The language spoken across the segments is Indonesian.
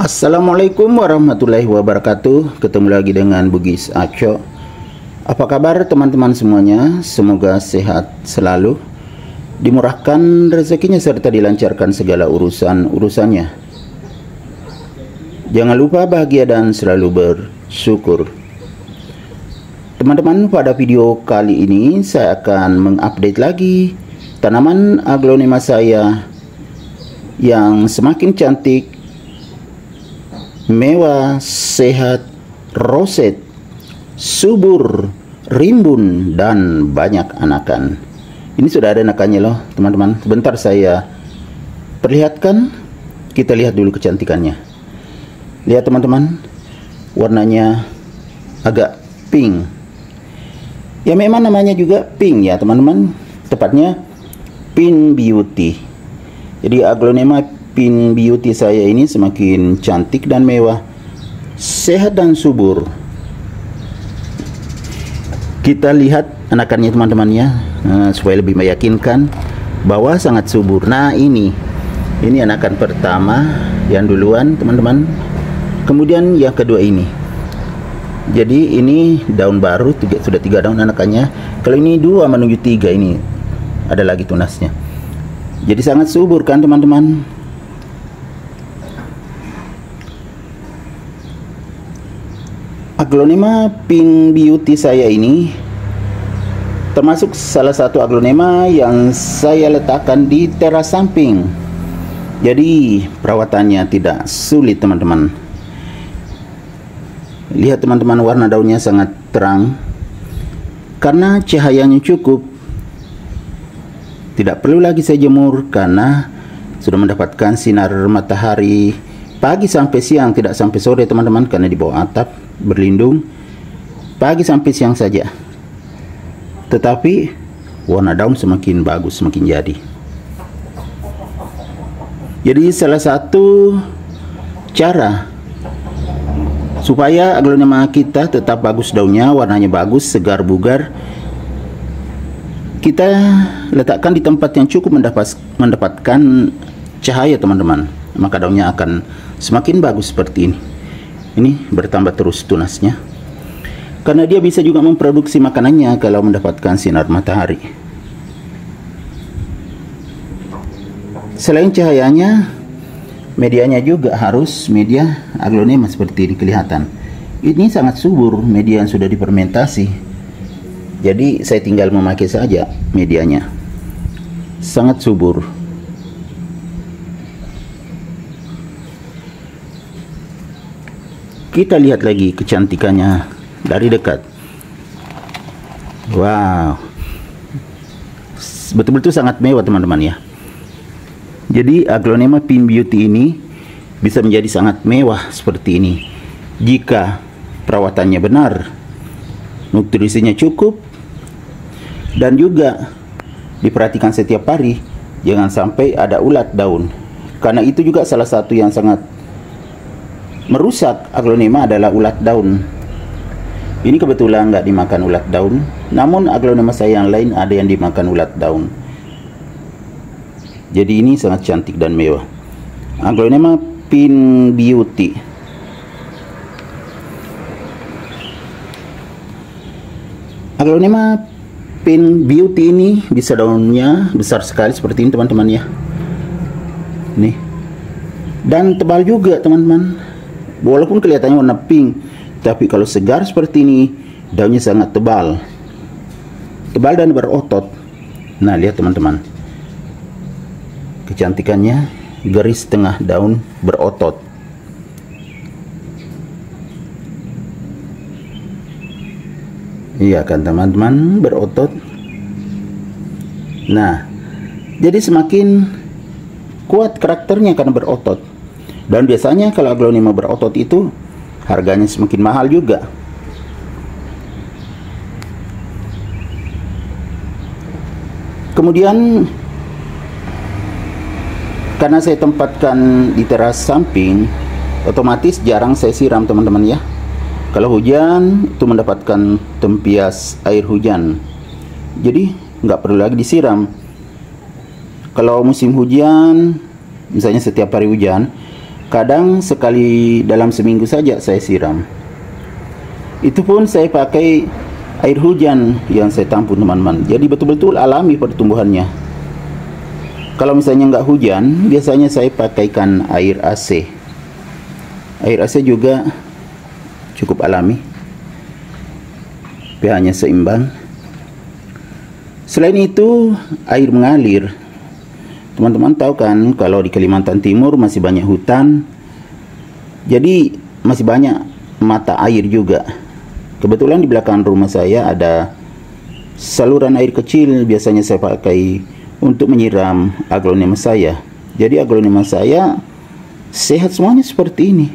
Assalamualaikum warahmatullahi wabarakatuh. Ketemu lagi dengan Bugis Aco. Apa kabar teman-teman semuanya? Semoga sehat selalu, dimurahkan rezekinya serta dilancarkan segala urusan-urusannya. Jangan lupa bahagia dan selalu bersyukur. Teman-teman, pada video kali ini saya akan mengupdate lagi tanaman aglonema saya yang semakin cantik, mewah, sehat, roset, subur, rimbun, dan banyak anakan. Ini sudah ada anakannya loh teman-teman. Sebentar saya perlihatkan. Kita lihat dulu kecantikannya. Lihat teman-teman, warnanya agak pink. Ya memang namanya juga pink ya teman-teman. Tepatnya Pink Beauty. Jadi aglonema Pink Beauty saya ini semakin cantik dan mewah, sehat dan subur. Kita lihat anakannya teman-teman ya, supaya lebih meyakinkan bahwa sangat subur. Nah ini anakan pertama yang duluan teman-teman. Kemudian yang kedua ini. Jadi ini daun baru, sudah 3 daun anakannya. Kalau ini 2 menuju 3, ini ada lagi tunasnya. Jadi sangat subur kan teman-teman. Aglonema Pink Beauty saya ini termasuk salah satu aglonema yang saya letakkan di teras samping. Jadi perawatannya tidak sulit teman-teman. Lihat teman-teman, warna daunnya sangat terang karena cahayanya cukup. Tidak perlu lagi saya jemur karena sudah mendapatkan sinar matahari pagi sampai siang, tidak sampai sore teman-teman, karena di bawah atap berlindung pagi sampai siang saja. Tetapi warna daun semakin bagus, semakin jadi. Jadi salah satu cara supaya aglonema kita tetap bagus daunnya, warnanya bagus, segar bugar, kita letakkan di tempat yang cukup mendapatkan cahaya teman-teman. Maka daunnya akan semakin bagus seperti ini. Ini bertambah terus tunasnya, karena dia bisa juga memproduksi makanannya kalau mendapatkan sinar matahari. Selain cahayanya, medianya juga harus media aglonema seperti ini kelihatan. Ini sangat subur, media yang sudah difermentasi. Jadi saya tinggal memakai saja medianya. Sangat subur. Kita lihat lagi kecantikannya dari dekat. Wow, betul-betul sangat mewah teman-teman ya. Jadi aglonema Pink Beauty ini bisa menjadi sangat mewah seperti ini jika perawatannya benar, nutrisinya cukup, dan juga diperhatikan setiap hari. Jangan sampai ada ulat daun, karena itu juga salah satu yang sangat merusak aglonema adalah ulat daun. Ini kebetulan nggak dimakan ulat daun, namun aglonema saya yang lain ada yang dimakan ulat daun. Jadi ini sangat cantik dan mewah. Aglonema Pink Beauty. Aglonema Pink Beauty ini bisa daunnya besar sekali seperti ini teman-teman ya. Nih. Dan tebal juga teman-teman. Walaupun kelihatannya warna pink, tapi kalau segar seperti ini, daunnya sangat tebal. Tebal dan berotot. Nah, lihat teman-teman. Kecantikannya, garis tengah daun berotot. Iya kan teman-teman, berotot. Nah, jadi semakin kuat karakternya karena berotot. Dan biasanya kalau aglonema berotot itu harganya semakin mahal juga. Kemudian karena saya tempatkan di teras samping, otomatis jarang saya siram teman-teman ya. Kalau hujan itu mendapatkan tempias air hujan, jadi nggak perlu lagi disiram. Kalau musim hujan, misalnya setiap hari hujan, Kadang sekali dalam seminggu saja saya siram. Itu pun saya pakai air hujan yang saya tampung, teman-teman. Jadi betul-betul alami pertumbuhannya. Kalau misalnya nggak hujan, biasanya saya pakaikan air AC. Air AC juga cukup alami, pH-nya seimbang. Selain itu, air mengalir. Teman-teman tahu kan, kalau di Kalimantan Timur masih banyak hutan, jadi masih banyak mata air juga. Kebetulan di belakang rumah saya ada saluran air kecil, biasanya saya pakai untuk menyiram aglonema saya. Jadi aglonema saya sehat semuanya seperti ini.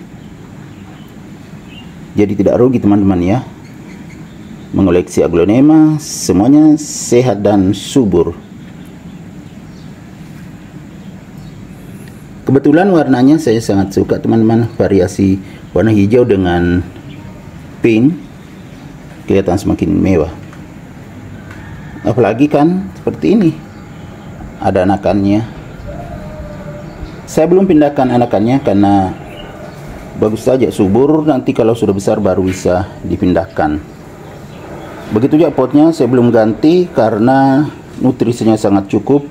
Jadi tidak rugi, teman-teman ya. Mengoleksi aglonema, semuanya sehat dan subur. Kebetulan warnanya saya sangat suka, teman-teman. Variasi warna hijau dengan pink kelihatan semakin mewah. Apalagi kan seperti ini, ada anakannya. Saya belum pindahkan anakannya karena bagus saja, subur. Nanti kalau sudah besar baru bisa dipindahkan. Begitu juga potnya saya belum ganti karena nutrisinya sangat cukup,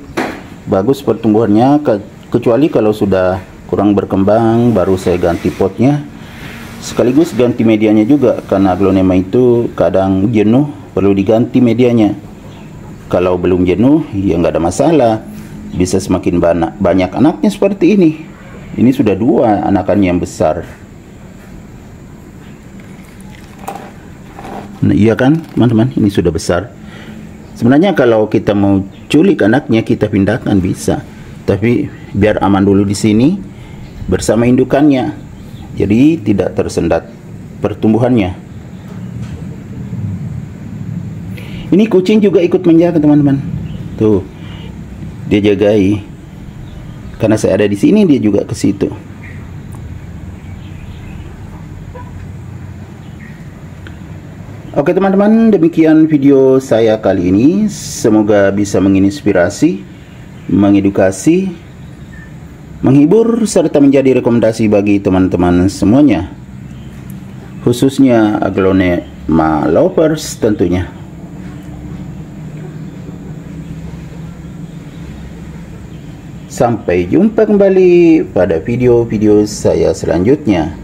bagus pertumbuhannya. Kecuali kalau sudah kurang berkembang baru saya ganti potnya. Sekaligus ganti medianya juga, karena aglonema itu kadang jenuh, perlu diganti medianya. Kalau belum jenuh ya nggak ada masalah, bisa semakin banyak anaknya seperti ini. Ini sudah 2 anakannya yang besar. Nah, iya kan teman-teman, ini sudah besar. Sebenarnya kalau kita mau culik anaknya kita pindahkan bisa, tapi biar aman dulu di sini bersama indukannya, jadi tidak tersendat pertumbuhannya. Ini kucing juga ikut menjaga, teman-teman. Tuh, dia jagai. Karena saya ada di sini, dia juga ke situ. Oke teman-teman, demikian video saya kali ini. Semoga bisa menginspirasi, mengedukasi, menghibur, serta menjadi rekomendasi bagi teman-teman semuanya, khususnya aglonema lovers tentunya. Sampai jumpa kembali pada video-video saya selanjutnya.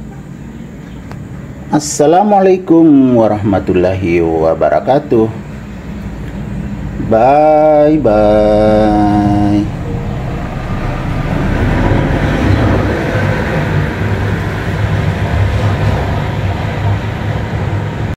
Assalamualaikum warahmatullahi wabarakatuh. Bye bye.